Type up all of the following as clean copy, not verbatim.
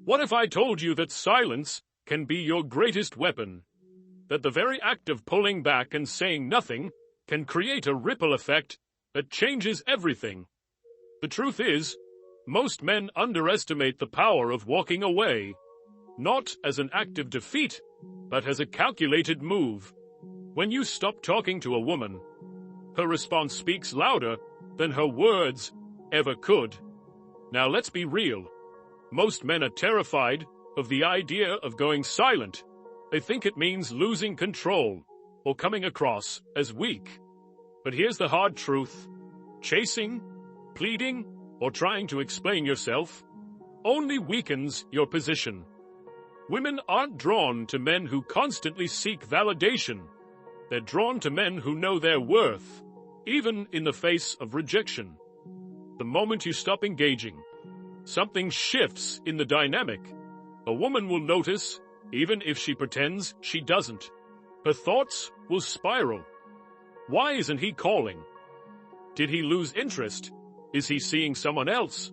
What if I told you that silence can be your greatest weapon? That the very act of pulling back and saying nothing can create a ripple effect that changes everything. The truth is, most men underestimate the power of walking away, not as an act of defeat, but as a calculated move. When you stop talking to a woman, her response speaks louder than her words ever could. Now let's be real. Most men are terrified of the idea of going silent. They think it means losing control or coming across as weak. But here's the hard truth. Chasing, pleading, or trying to explain yourself only weakens your position. Women aren't drawn to men who constantly seek validation. They're drawn to men who know their worth, even in the face of rejection. The moment you stop engaging, something shifts in the dynamic. A woman will notice, even if she pretends she doesn't. Her thoughts will spiral. Why isn't he calling? Did he lose interest? Is he seeing someone else?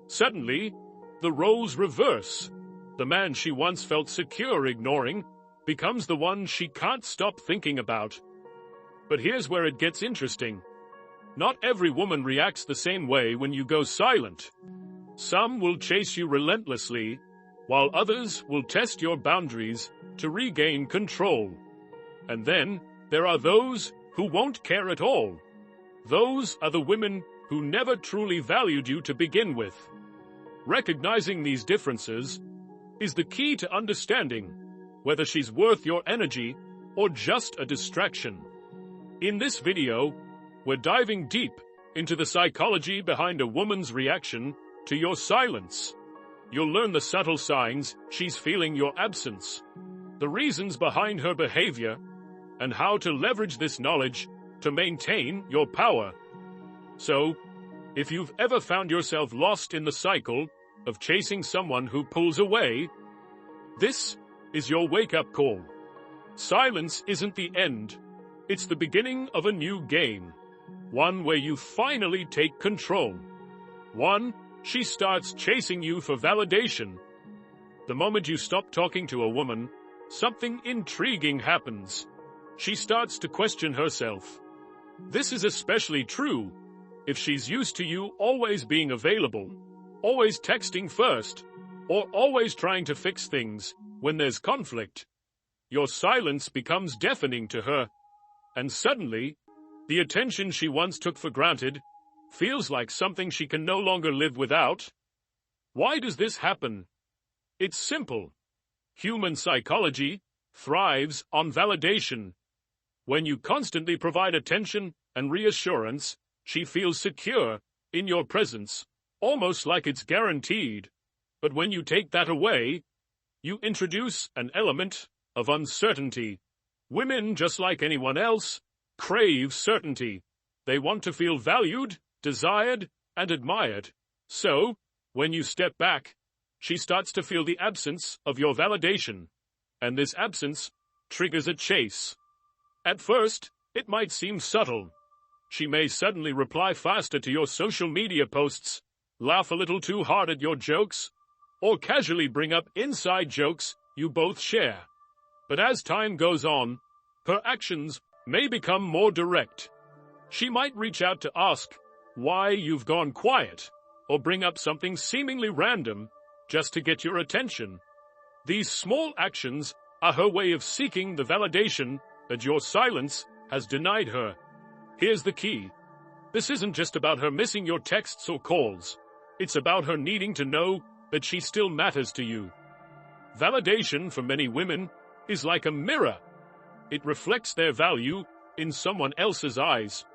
Suddenly, the roles reverse. The man she once felt secure ignoring becomes the one she can't stop thinking about. But here's where it gets interesting. Not every woman reacts the same way when you go silent. Some will chase you relentlessly, while others will test your boundaries to regain control. And then there are those who won't care at all. Those are the women who never truly valued you to begin with. Recognizing these differences is the key to understanding whether she's worth your energy or just a distraction. In this video, we're diving deep into the psychology behind a woman's reaction to your silence. You'll learn the subtle signs she's feeling your absence, the reasons behind her behavior, and how to leverage this knowledge to maintain your power. So, if you've ever found yourself lost in the cycle of chasing someone who pulls away, this is your wake-up call. Silence isn't the end. It's the beginning of a new game. One where you finally take control. One, she starts chasing you for validation. The moment you stop talking to a woman, something intriguing happens. She starts to question herself. This is especially true if she's used to you always being available, always texting first, or always trying to fix things when there's conflict. Your silence becomes deafening to her, and suddenly, the attention she once took for granted feels like something she can no longer live without. Why does this happen? It's simple. Human psychology thrives on validation. When you constantly provide attention and reassurance, she feels secure in your presence, almost like it's guaranteed. But when you take that away, you introduce an element of uncertainty. Women, just like anyone else, crave certainty. They want to feel valued, desired, and admired. So, when you step back, she starts to feel the absence of your validation, and this absence triggers a chase. At first, it might seem subtle. She may suddenly reply faster to your social media posts, laugh a little too hard at your jokes, or casually bring up inside jokes you both share. But as time goes on, her actions may become more direct. She might reach out to ask why you've gone quiet, or bring up something seemingly random just to get your attention. These small actions are her way of seeking the validation that your silence has denied her. Here's the key. This isn't just about her missing your texts or calls. It's about her needing to know that she still matters to you. Validation for many women is like a mirror. It reflects their value in someone else's eyes.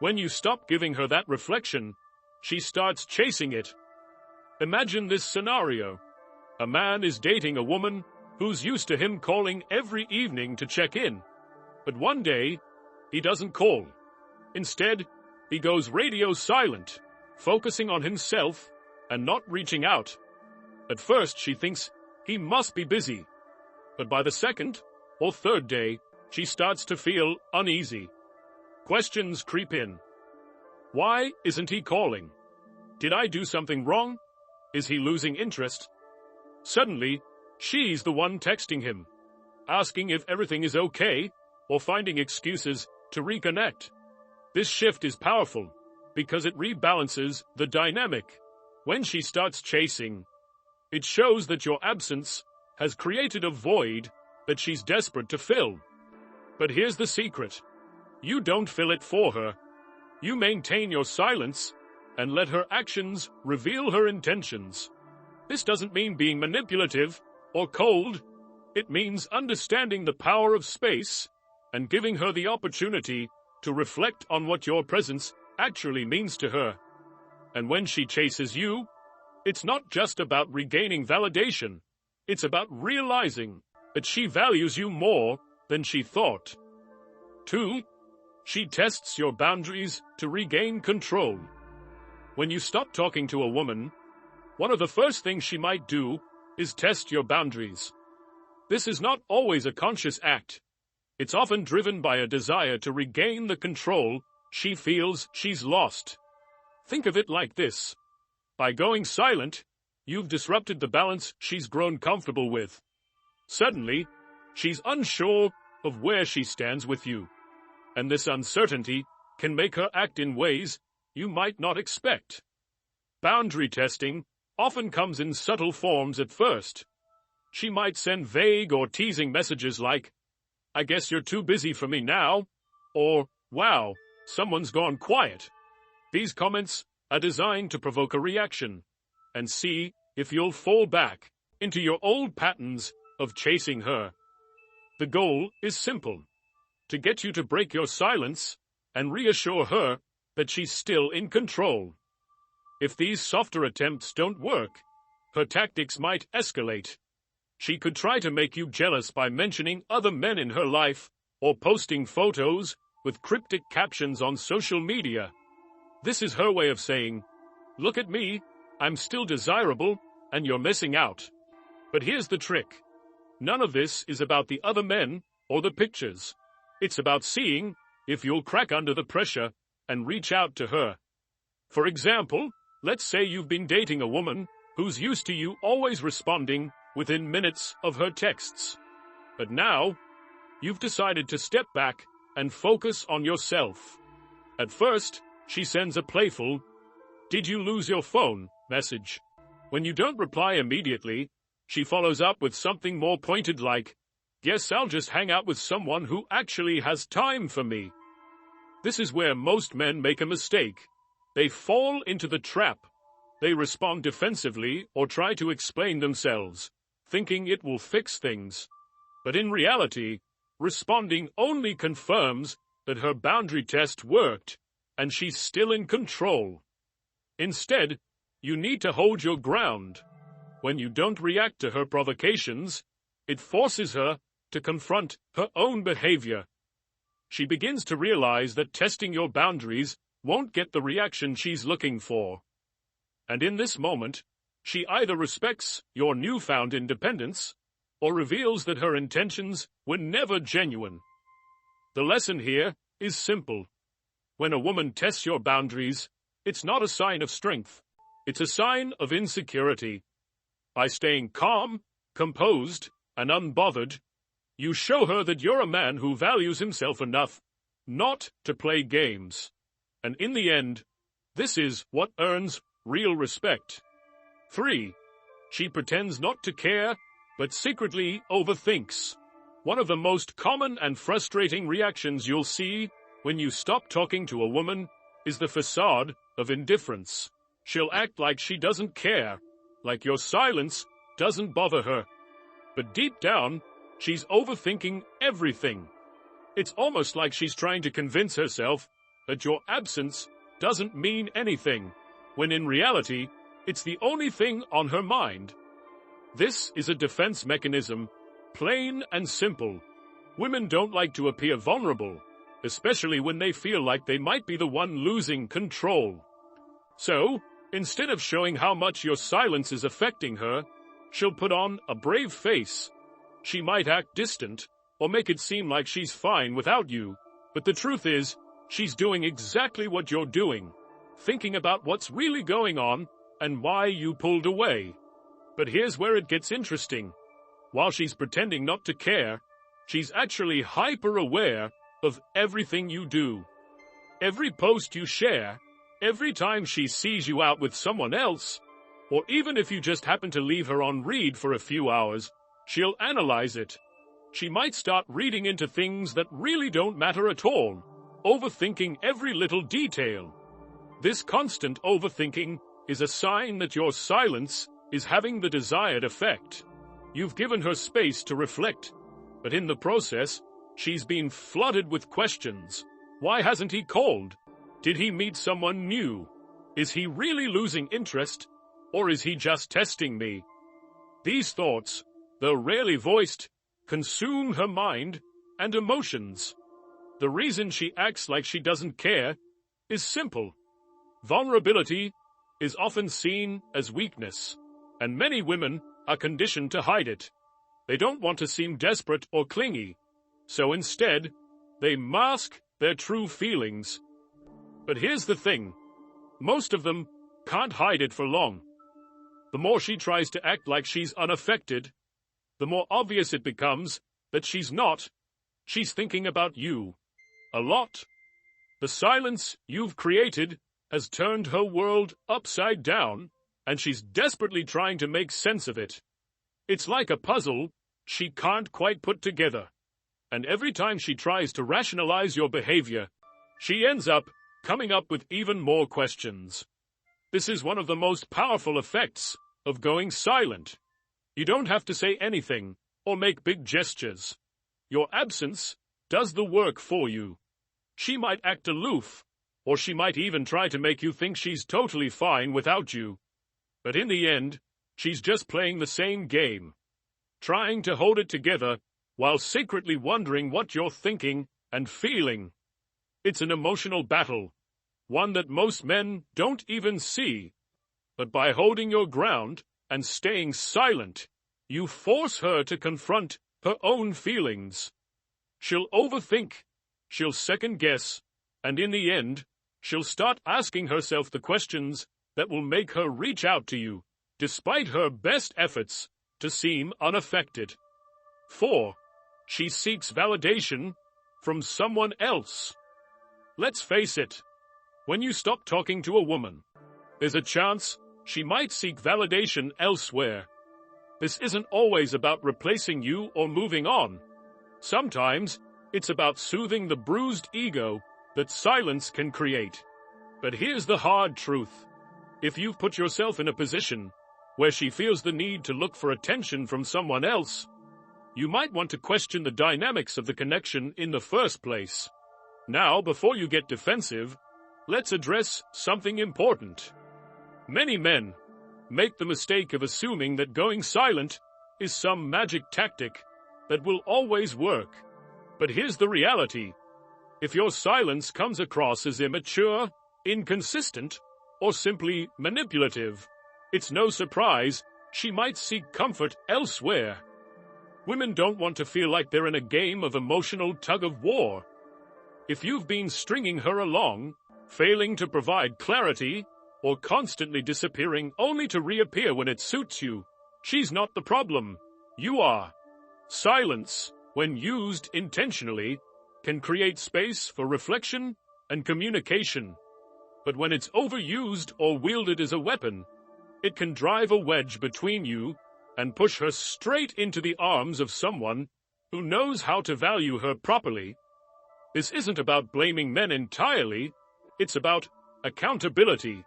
When you stop giving her that reflection, she starts chasing it. Imagine this scenario. A man is dating a woman who's used to him calling every evening to check in. But one day, he doesn't call. Instead, he goes radio silent, focusing on himself and not reaching out. At first, she thinks he must be busy. But by the second or third day, she starts to feel uneasy. Questions creep in. Why isn't he calling? Did I do something wrong? Is he losing interest? Suddenly, she's the one texting him, asking if everything is okay, or finding excuses to reconnect. This shift is powerful because it rebalances the dynamic. When she starts chasing, it shows that your absence has created a void that she's desperate to fill. But here's the secret. You don't fill it for her. You maintain your silence and let her actions reveal her intentions. This doesn't mean being manipulative or cold. It means understanding the power of space and giving her the opportunity to reflect on what your presence actually means to her. And when she chases you, it's not just about regaining validation. It's about realizing that she values you more than she thought. 2. She tests your boundaries to regain control. When you stop talking to a woman, one of the first things she might do is test your boundaries. This is not always a conscious act. It's often driven by a desire to regain the control she feels she's lost. Think of it like this. By going silent, you've disrupted the balance she's grown comfortable with. Suddenly, she's unsure of where she stands with you, and this uncertainty can make her act in ways you might not expect. Boundary testing often comes in subtle forms at first. She might send vague or teasing messages like, "I guess you're too busy for me now," or, "Wow, someone's gone quiet." These comments are designed to provoke a reaction and see if you'll fall back into your old patterns of chasing her. The goal is simple: to get you to break your silence and reassure her that she's still in control. If these softer attempts don't work, her tactics might escalate. She could try to make you jealous by mentioning other men in her life or posting photos with cryptic captions on social media. This is her way of saying, "Look at me, I'm still desirable, and you're missing out." But here's the trick. None of this is about the other men or the pictures. It's about seeing if you'll crack under the pressure and reach out to her. For example, let's say you've been dating a woman who's used to you always responding within minutes of her texts. But now, you've decided to step back and focus on yourself. At first, she sends a playful, "Did you lose your phone?" message. When you don't reply immediately, she follows up with something more pointed like, "Guess I'll just hang out with someone who actually has time for me." This is where most men make a mistake. They fall into the trap. They respond defensively or try to explain themselves, thinking it will fix things. But in reality, responding only confirms that her boundary test worked, and she's still in control. Instead, you need to hold your ground. When you don't react to her provocations, it forces her to confront her own behavior. She begins to realize that testing your boundaries won't get the reaction she's looking for. And in this moment, she either respects your newfound independence or reveals that her intentions were never genuine. The lesson here is simple. When a woman tests your boundaries, it's not a sign of strength. It's a sign of insecurity. By staying calm, composed, and unbothered, you show her that you're a man who values himself enough not to play games. And in the end, this is what earns real respect. 3. She pretends not to care, but secretly overthinks. One of the most common and frustrating reactions you'll see when you stop talking to a woman is the facade of indifference. She'll act like she doesn't care, like your silence doesn't bother her. But deep down, she's overthinking everything. It's almost like she's trying to convince herself that your absence doesn't mean anything, when in reality, it's the only thing on her mind. This is a defense mechanism, plain and simple. Women don't like to appear vulnerable, especially when they feel like they might be the one losing control. So, instead of showing how much your silence is affecting her, she'll put on a brave face. She might act distant, or make it seem like she's fine without you, but the truth is, she's doing exactly what you're doing, thinking about what's really going on and why you pulled away. But here's where it gets interesting. While she's pretending not to care, she's actually hyper-aware of everything you do. Every post you share, every time she sees you out with someone else, or even if you just happen to leave her on read for a few hours, she'll analyze it. She might start reading into things that really don't matter at all, overthinking every little detail. This constant overthinking is a sign that your silence is having the desired effect. You've given her space to reflect, but in the process, she's been flooded with questions. Why hasn't he called? Did he meet someone new? Is he really losing interest? Or is he just testing me? These thoughts, though rarely voiced, consume her mind and emotions. The reason she acts like she doesn't care is simple. Vulnerability is often seen as weakness, and many women are conditioned to hide it. They don't want to seem desperate or clingy, so instead, they mask their true feelings. But here's the thing. Most of them can't hide it for long. The more she tries to act like she's unaffected, the more obvious it becomes that she's not. She's thinking about you. A lot. The silence you've created has turned her world upside down, and she's desperately trying to make sense of it. It's like a puzzle she can't quite put together. And every time she tries to rationalize your behavior, she ends up coming up with even more questions. This is one of the most powerful effects of going silent. You don't have to say anything or make big gestures. Your absence does the work for you. She might act aloof, or she might even try to make you think she's totally fine without you. But in the end, she's just playing the same game, trying to hold it together while secretly wondering what you're thinking and feeling. It's an emotional battle, one that most men don't even see. But by holding your ground and staying silent, you force her to confront her own feelings. She'll overthink, she'll second-guess, and in the end, she'll start asking herself the questions that will make her reach out to you, despite her best efforts to seem unaffected. 4. She seeks validation from someone else. Let's face it, when you stop talking to a woman, there's a chance she might seek validation elsewhere. This isn't always about replacing you or moving on. Sometimes it's about soothing the bruised ego that silence can create. But here's the hard truth. If you've put yourself in a position where she feels the need to look for attention from someone else, you might want to question the dynamics of the connection in the first place. Now, before you get defensive, let's address something important. Many men make the mistake of assuming that going silent is some magic tactic that will always work. But here's the reality. If your silence comes across as immature, inconsistent, or simply manipulative, it's no surprise she might seek comfort elsewhere. Women don't want to feel like they're in a game of emotional tug-of-war. If you've been stringing her along, failing to provide clarity, or constantly disappearing only to reappear when it suits you, she's not the problem. You are. Silence, when used intentionally, can create space for reflection and communication. But when it's overused or wielded as a weapon, it can drive a wedge between you and push her straight into the arms of someone who knows how to value her properly. This isn't about blaming men entirely, it's about accountability.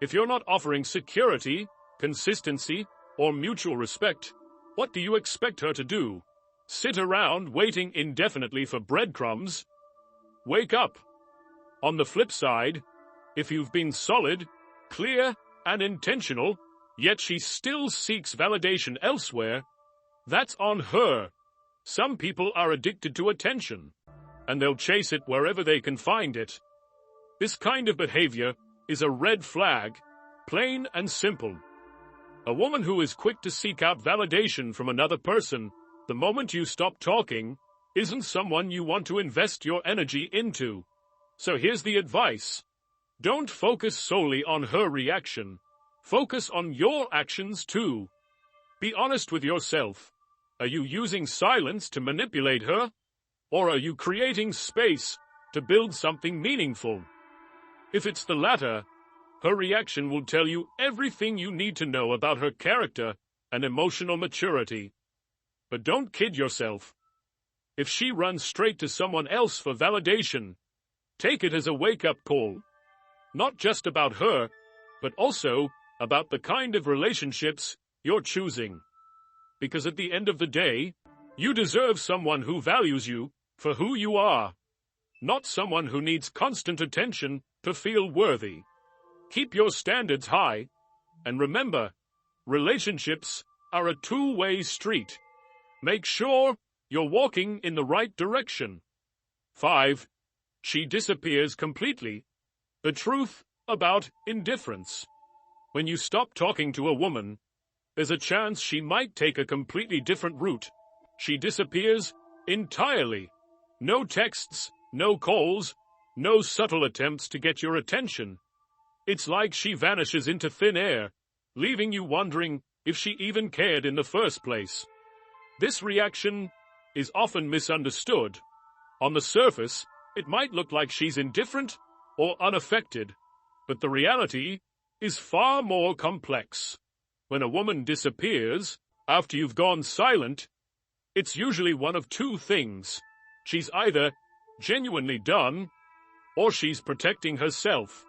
If you're not offering security, consistency, or mutual respect, what do you expect her to do? Sit around waiting indefinitely for breadcrumbs? Wake up. On the flip side, if you've been solid, clear, and intentional, yet she still seeks validation elsewhere, that's on her. Some people are addicted to attention, and they'll chase it wherever they can find it. This kind of behavior is a red flag, plain and simple. A woman who is quick to seek out validation from another person the moment you stop talking isn't someone you want to invest your energy into. So here's the advice. Don't focus solely on her reaction. Focus on your actions too. Be honest with yourself. Are you using silence to manipulate her? Or are you creating space to build something meaningful? If it's the latter, her reaction will tell you everything you need to know about her character and emotional maturity. But don't kid yourself. If she runs straight to someone else for validation, take it as a wake-up call. Not just about her, but also about the kind of relationships you're choosing. Because at the end of the day, you deserve someone who values you for who you are, not someone who needs constant attention to feel worthy. Keep your standards high, and remember, relationships are a two-way street. Make sure you're walking in the right direction. 5. She disappears completely. The truth about indifference. When you stop talking to a woman, there's a chance she might take a completely different route. She disappears entirely. No texts, no calls, no subtle attempts to get your attention. It's like she vanishes into thin air, leaving you wondering if she even cared in the first place. This reaction is often misunderstood. On the surface, it might look like she's indifferent or unaffected, but the reality is far more complex. When a woman disappears after you've gone silent, it's usually one of two things. She's either genuinely done, or she's protecting herself.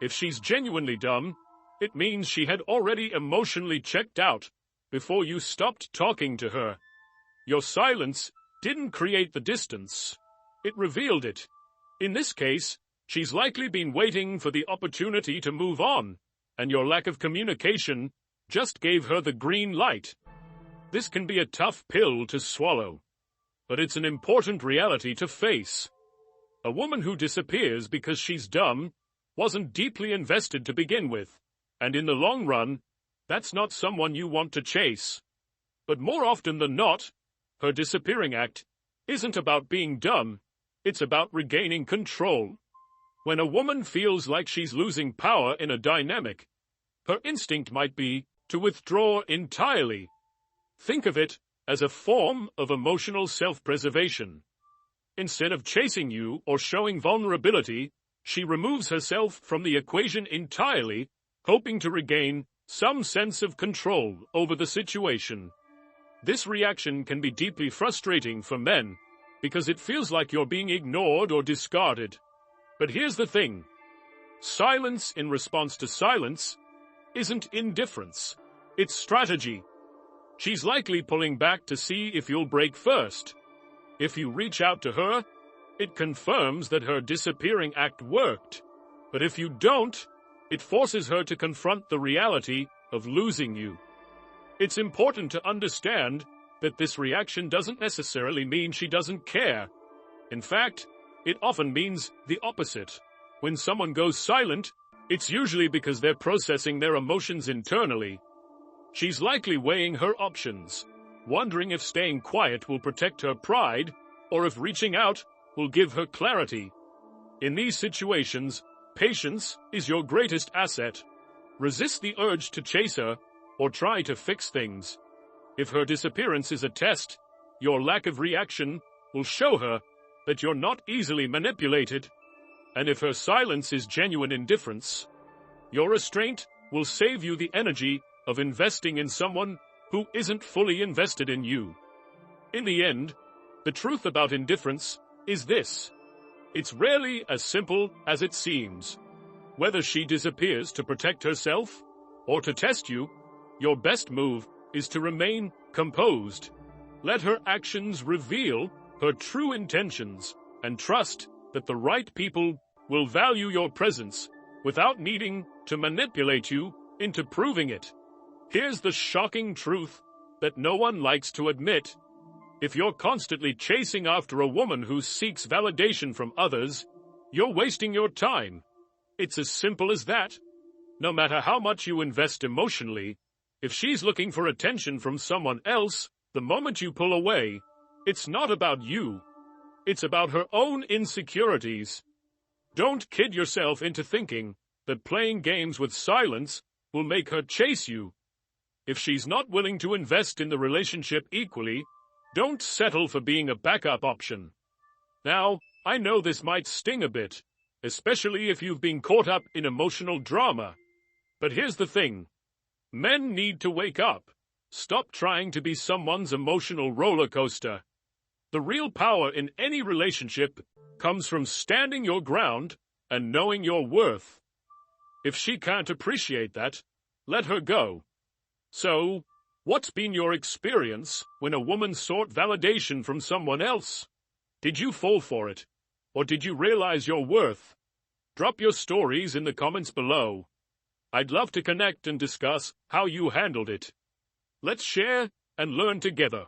If she's genuinely done, it means she had already emotionally checked out before you stopped talking to her. Your silence didn't create the distance. It revealed it. In this case, she's likely been waiting for the opportunity to move on, and your lack of communication just gave her the green light. This can be a tough pill to swallow, but it's an important reality to face. A woman who disappears because she's dumb wasn't deeply invested to begin with, and in the long run, that's not someone you want to chase. But more often than not, her disappearing act isn't about being dumb, it's about regaining control. When a woman feels like she's losing power in a dynamic, her instinct might be to withdraw entirely. Think of it as a form of emotional self-preservation. Instead of chasing you or showing vulnerability, she removes herself from the equation entirely, hoping to regain some sense of control over the situation. This reaction can be deeply frustrating for men, because it feels like you're being ignored or discarded. But here's the thing. Silence in response to silence isn't indifference. It's strategy. She's likely pulling back to see if you'll break first. If you reach out to her, it confirms that her disappearing act worked. But if you don't, it forces her to confront the reality of losing you. It's important to understand that this reaction doesn't necessarily mean she doesn't care. In fact, it often means the opposite. When someone goes silent, it's usually because they're processing their emotions internally. She's likely weighing her options, wondering if staying quiet will protect her pride, or if reaching out will give her clarity. In these situations, patience is your greatest asset. Resist the urge to chase her, or try to fix things. If her disappearance is a test, your lack of reaction will show her that you're not easily manipulated. And if her silence is genuine indifference, your restraint will save you the energy of investing in someone who isn't fully invested in you. In the end, the truth about indifference is this. It's rarely as simple as it seems. Whether she disappears to protect herself or to test you, your best move is to remain composed. Let her actions reveal her true intentions, and trust that the right people will value your presence without needing to manipulate you into proving it. Here's the shocking truth that no one likes to admit. If you're constantly chasing after a woman who seeks validation from others, you're wasting your time. It's as simple as that. No matter how much you invest emotionally, if she's looking for attention from someone else, the moment you pull away, it's not about you. It's about her own insecurities. Don't kid yourself into thinking that playing games with silence will make her chase you. If she's not willing to invest in the relationship equally, don't settle for being a backup option. Now, I know this might sting a bit, especially if you've been caught up in emotional drama. But here's the thing. Men need to wake up. Stop trying to be someone's emotional roller coaster. The real power in any relationship comes from standing your ground and knowing your worth. If she can't appreciate that, let her go. So, what's been your experience when a woman sought validation from someone else? Did you fall for it? Or did you realize your worth? Drop your stories in the comments below. I'd love to connect and discuss how you handled it. Let's share and learn together.